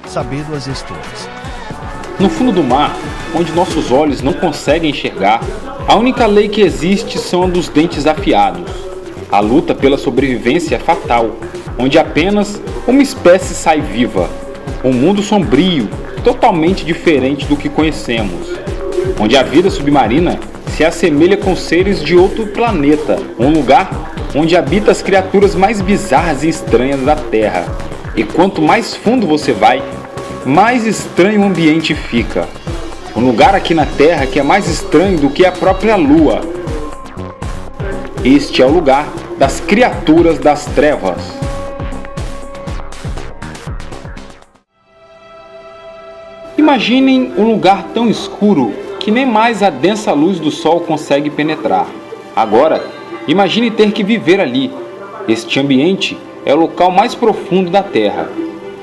sabendo as histórias. No fundo do mar, onde nossos olhos não conseguem enxergar, a única lei que existe são a dos dentes afiados. A luta pela sobrevivência é fatal, onde apenas uma espécie sai viva. Um mundo sombrio, totalmente diferente do que conhecemos, onde a vida submarina se assemelha com seres de outro planeta, um lugar onde habitam as criaturas mais bizarras e estranhas da Terra. E quanto mais fundo você vai, mais estranho o ambiente fica. Um lugar aqui na Terra que é mais estranho do que a própria Lua. Este é o lugar das criaturas das trevas. Imaginem um lugar tão escuro que nem mais a densa luz do sol consegue penetrar. Agora, imagine ter que viver ali. Este ambiente é o local mais profundo da Terra.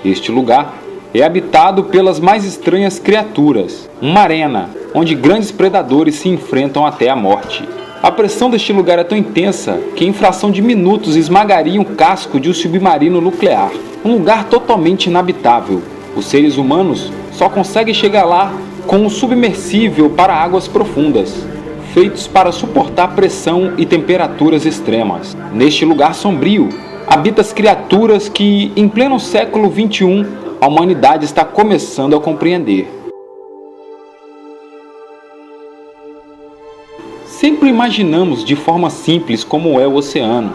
Este lugar é habitado pelas mais estranhas criaturas, uma arena onde grandes predadores se enfrentam até a morte. A pressão deste lugar é tão intensa que em fração de minutos esmagaria um casco de um submarino nuclear. Um lugar totalmente inabitável. Os seres humanos só conseguem chegar lá com um submersível para águas profundas, feitos para suportar pressão e temperaturas extremas. Neste lugar sombrio, habitam as criaturas que, em pleno século XXI, a humanidade está começando a compreender. Sempre imaginamos de forma simples como é o oceano,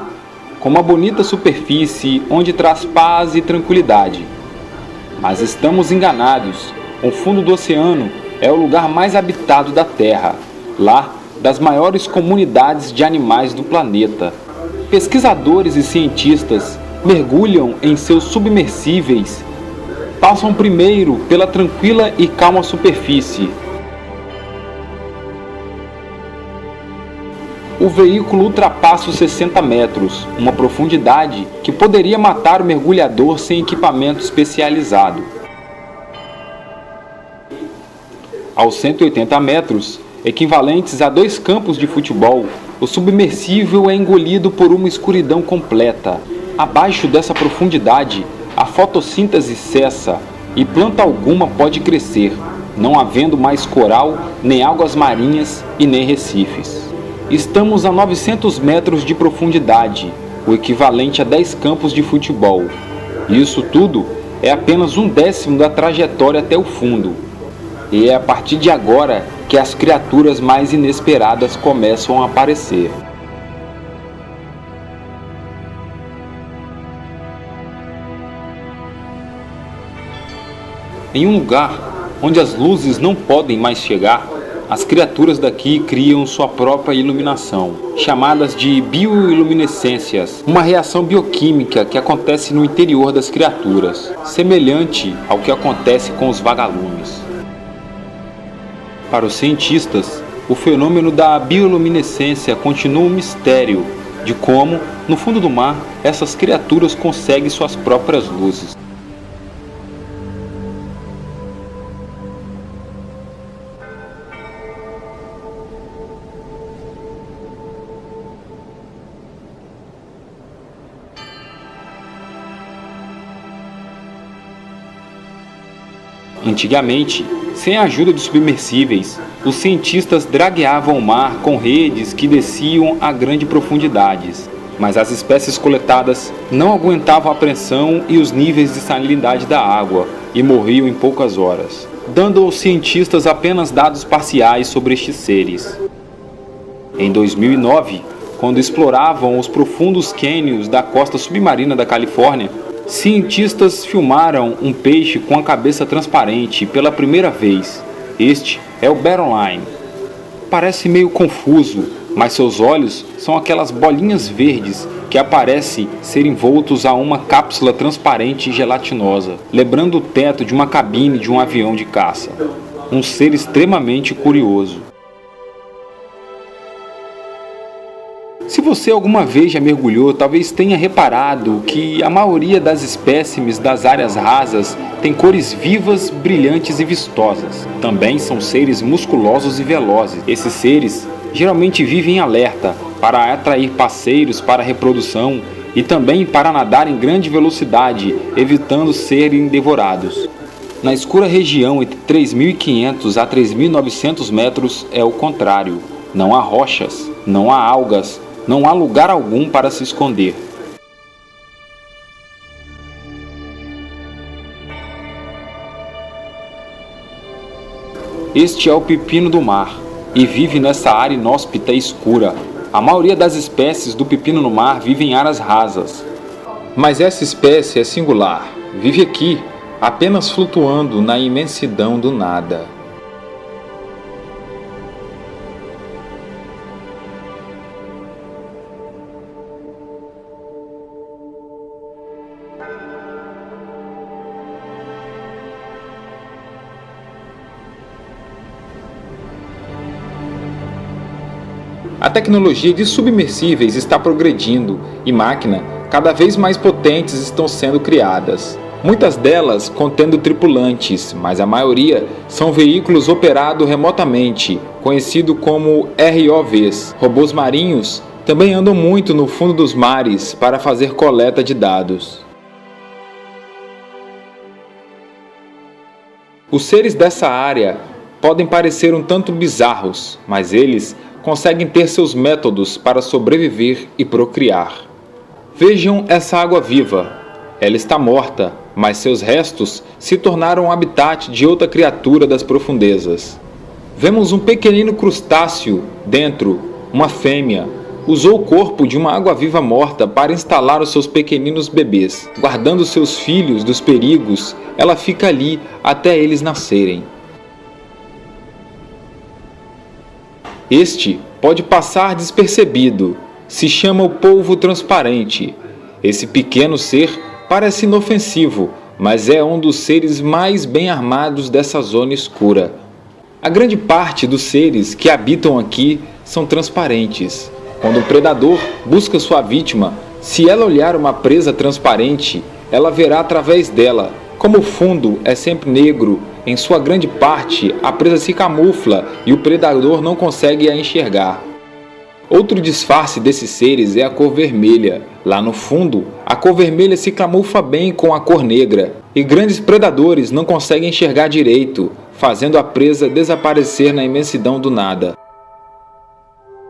como uma bonita superfície onde traz paz e tranquilidade. Mas estamos enganados. O fundo do oceano é o lugar mais habitado da Terra, lá das maiores comunidades de animais do planeta. Pesquisadores e cientistas mergulham em seus submersíveis, passam primeiro pela tranquila e calma superfície. O veículo ultrapassa os 60 metros, uma profundidade que poderia matar o mergulhador sem equipamento especializado. Aos 180 metros, equivalentes a 2 campos de futebol, o submersível é engolido por uma escuridão completa. Abaixo dessa profundidade, a fotossíntese cessa e planta alguma pode crescer, não havendo mais coral, nem algas marinhas e nem recifes. Estamos a 900 metros de profundidade, o equivalente a 10 campos de futebol. Isso tudo é apenas 1/10 da trajetória até o fundo. E é a partir de agora que as criaturas mais inesperadas começam a aparecer. Em um lugar onde as luzes não podem mais chegar, as criaturas daqui criam sua própria iluminação, chamadas de bioiluminescências, uma reação bioquímica que acontece no interior das criaturas, semelhante ao que acontece com os vagalumes. Para os cientistas, o fenômeno da bioluminescência continua um mistério de como, no fundo do mar, essas criaturas conseguem suas próprias luzes. Antigamente, sem a ajuda de submersíveis, os cientistas dragueavam o mar com redes que desciam a grandes profundidades, mas as espécies coletadas não aguentavam a pressão e os níveis de salinidade da água e morriam em poucas horas, dando aos cientistas apenas dados parciais sobre estes seres. Em 2009, quando exploravam os profundos cânions da costa submarina da Califórnia, cientistas filmaram um peixe com a cabeça transparente pela primeira vez. Este é o Barrowline. Parece meio confuso, mas seus olhos são aquelas bolinhas verdes que aparecem ser envoltos a uma cápsula transparente e gelatinosa, lembrando o teto de uma cabine de um avião de caça. Um ser extremamente curioso. Se você alguma vez já mergulhou, talvez tenha reparado que a maioria das espécimes das áreas rasas tem cores vivas, brilhantes e vistosas. Também são seres musculosos e velozes. Esses seres geralmente vivem em alerta para atrair parceiros para a reprodução e também para nadar em grande velocidade, evitando serem devorados. Na escura região entre 3.500 a 3.900 metros é o contrário. Não há rochas, não há algas, não há lugar algum para se esconder. Este é o pepino do mar e vive nessa área inóspita e escura. A maioria das espécies do pepino no mar vive em áreas rasas. Mas essa espécie é singular. Vive aqui, apenas flutuando na imensidão do nada. A tecnologia de submersíveis está progredindo e máquinas cada vez mais potentes estão sendo criadas. Muitas delas contendo tripulantes, mas a maioria são veículos operados remotamente, conhecido como ROVs. Robôs marinhos também andam muito no fundo dos mares para fazer coleta de dados. Os seres dessa área podem parecer um tanto bizarros, mas eles conseguem ter seus métodos para sobreviver e procriar. Vejam essa água viva. Ela está morta, mas seus restos se tornaram um habitat de outra criatura das profundezas. Vemos um pequenino crustáceo dentro, uma fêmea. Usou o corpo de uma água-viva morta para instalar os seus pequeninos bebês. Guardando seus filhos dos perigos, ela fica ali até eles nascerem. Este pode passar despercebido. Se chama o polvo transparente. Esse pequeno ser parece inofensivo, mas é um dos seres mais bem armados dessa zona escura. A grande parte dos seres que habitam aqui são transparentes. Quando o predador busca sua vítima, se ela olhar uma presa transparente, ela verá através dela. Como o fundo é sempre negro, em sua grande parte a presa se camufla e o predador não consegue a enxergar. Outro disfarce desses seres é a cor vermelha. Lá no fundo, a cor vermelha se camufla bem com a cor negra, e grandes predadores não conseguem enxergar direito, fazendo a presa desaparecer na imensidão do nada.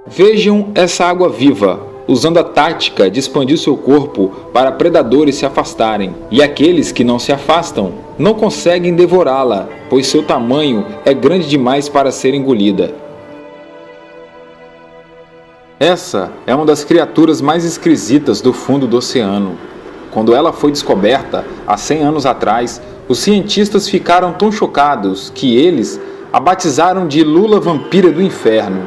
Vejam essa água viva, usando a tática de expandir seu corpo para predadores se afastarem, e aqueles que não se afastam não conseguem devorá-la, pois seu tamanho é grande demais para ser engolida. Essa é uma das criaturas mais esquisitas do fundo do oceano. Quando ela foi descoberta, há 100 anos atrás, os cientistas ficaram tão chocados que eles a batizaram de lula vampira do inferno.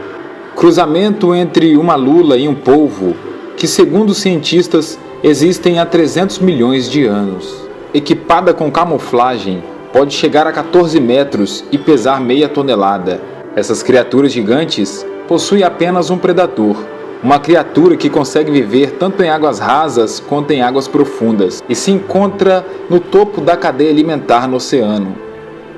Cruzamento entre uma lula e um polvo, que segundo os cientistas existem há 300 milhões de anos. Equipada com camuflagem, pode chegar a 14 metros e pesar meia tonelada. Essas criaturas gigantes possuem apenas um predador, uma criatura que consegue viver tanto em águas rasas quanto em águas profundas e se encontra no topo da cadeia alimentar no oceano.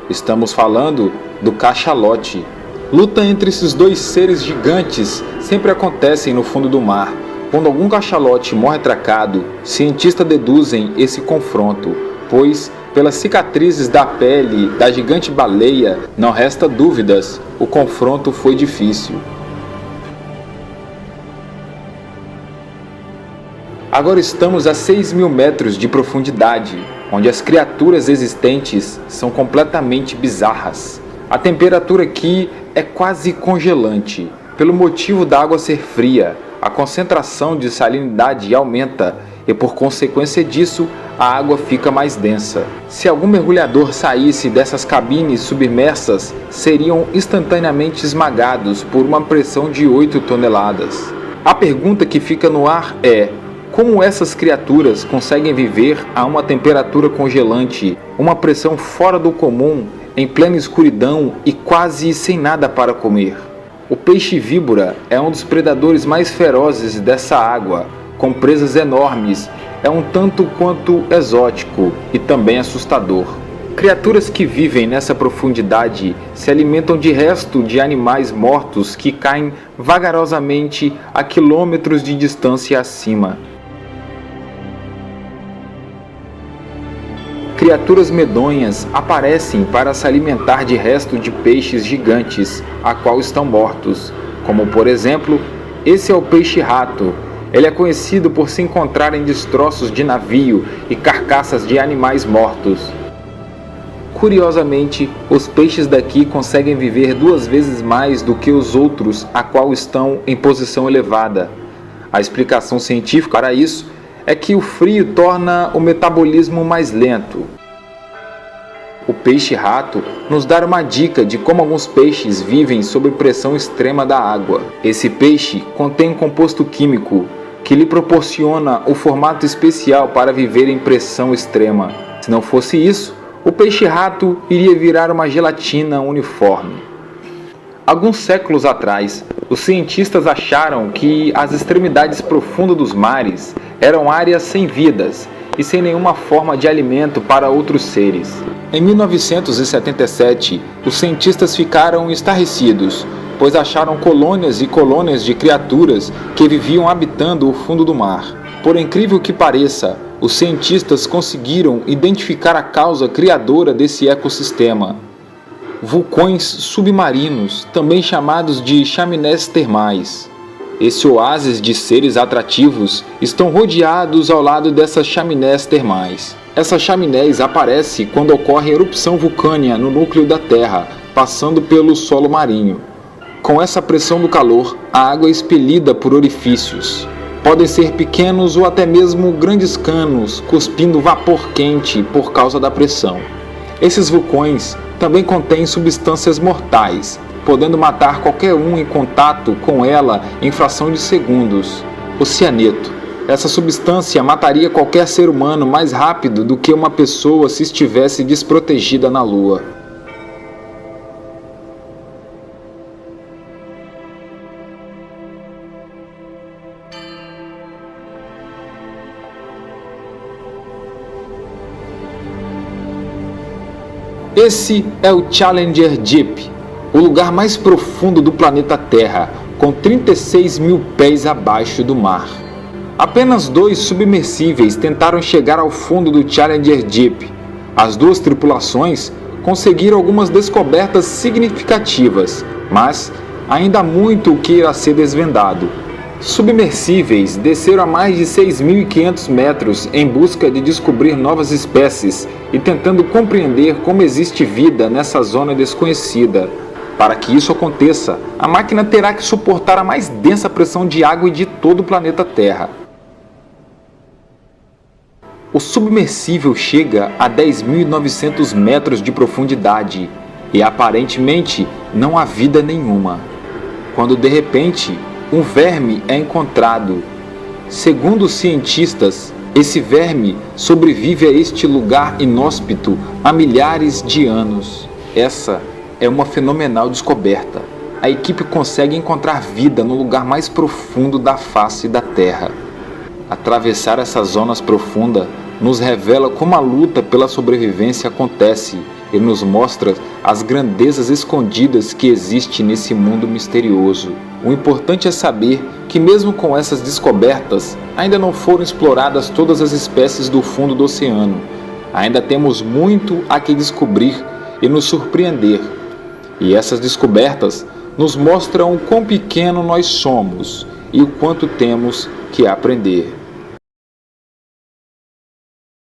Estamos falando do cachalote. Luta entre esses dois seres gigantes sempre acontecem no fundo do mar. Quando algum cachalote morre atracado, cientistas deduzem esse confronto, pois pelas cicatrizes da pele da gigante baleia não resta dúvidas, o confronto foi difícil. Agora estamos a 6.000 metros de profundidade, onde as criaturas existentes são completamente bizarras. A temperatura aqui é quase congelante. Pelo motivo da água ser fria, a concentração de salinidade aumenta e, por consequência disso, a água fica mais densa. Se algum mergulhador saísse dessas cabines submersas, seriam instantaneamente esmagados por uma pressão de 8 toneladas. A pergunta que fica no ar é: como essas criaturas conseguem viver a uma temperatura congelante, uma pressão fora do comum, em plena escuridão e quase sem nada para comer? O peixe-víbora é um dos predadores mais ferozes dessa água, com presas enormes, é um tanto quanto exótico e também assustador. Criaturas que vivem nessa profundidade se alimentam de resto de animais mortos que caem vagarosamente a quilômetros de distância acima. criaturas medonhas aparecem para se alimentar de restos de peixes gigantes, a qual estão mortos, como por exemplo, esse é o peixe-rato. Ele é conhecido por se encontrar em destroços de navio e carcaças de animais mortos. Curiosamente, os peixes daqui conseguem viver 2 vezes mais do que os outros, a qual estão em posição elevada. A explicação científica para isso é que o frio torna o metabolismo mais lento. O peixe-rato nos dá uma dica de como alguns peixes vivem sob pressão extrema da água. Esse peixe contém um composto químico que lhe proporciona o formato especial para viver em pressão extrema. Se não fosse isso, o peixe-rato iria virar uma gelatina uniforme. Alguns séculos atrás, os cientistas acharam que as extremidades profundas dos mares eram áreas sem vidas e sem nenhuma forma de alimento para outros seres. Em 1977, os cientistas ficaram estarrecidos, pois acharam colônias e colônias de criaturas que viviam habitando o fundo do mar. Por incrível que pareça, os cientistas conseguiram identificar a causa criadora desse ecossistema. Vulcões submarinos, também chamados de chaminés termais. Esse oásis de seres atrativos estão rodeados ao lado dessas chaminés termais. Essas chaminés aparecem quando ocorre erupção vulcânica no núcleo da Terra, passando pelo solo marinho. Com essa pressão do calor, a água é expelida por orifícios. Podem ser pequenos ou até mesmo grandes canos, cuspindo vapor quente por causa da pressão. Esses vulcões também contêm substâncias mortais, podendo matar qualquer um em contato com ela em fração de segundos. O cianeto. Essa substância mataria qualquer ser humano mais rápido do que uma pessoa se estivesse desprotegida na Lua. Esse é o Challenger Deep, o lugar mais profundo do planeta Terra, com 36 mil pés abaixo do mar. Apenas 2 submersíveis tentaram chegar ao fundo do Challenger Deep. As 2 tripulações conseguiram algumas descobertas significativas, mas ainda há muito o que irá ser desvendado. Submersíveis desceram a mais de 6.500 metros em busca de descobrir novas espécies e tentando compreender como existe vida nessa zona desconhecida. Para que isso aconteça, a máquina terá que suportar a mais densa pressão de água de todo o planeta Terra. O submersível chega a 10.900 metros de profundidade e aparentemente não há vida nenhuma, quando de repente um verme é encontrado. Segundo os cientistas, esse verme sobrevive a este lugar inóspito há milhares de anos. Essa é uma fenomenal descoberta. A equipe consegue encontrar vida no lugar mais profundo da face da Terra. Atravessar essas zonas profundas nos revela como a luta pela sobrevivência acontece e nos mostra as grandezas escondidas que existem nesse mundo misterioso. O importante é saber que mesmo com essas descobertas, ainda não foram exploradas todas as espécies do fundo do oceano. Ainda temos muito a que descobrir e nos surpreender. E essas descobertas nos mostram o quão pequeno nós somos e o quanto temos que aprender.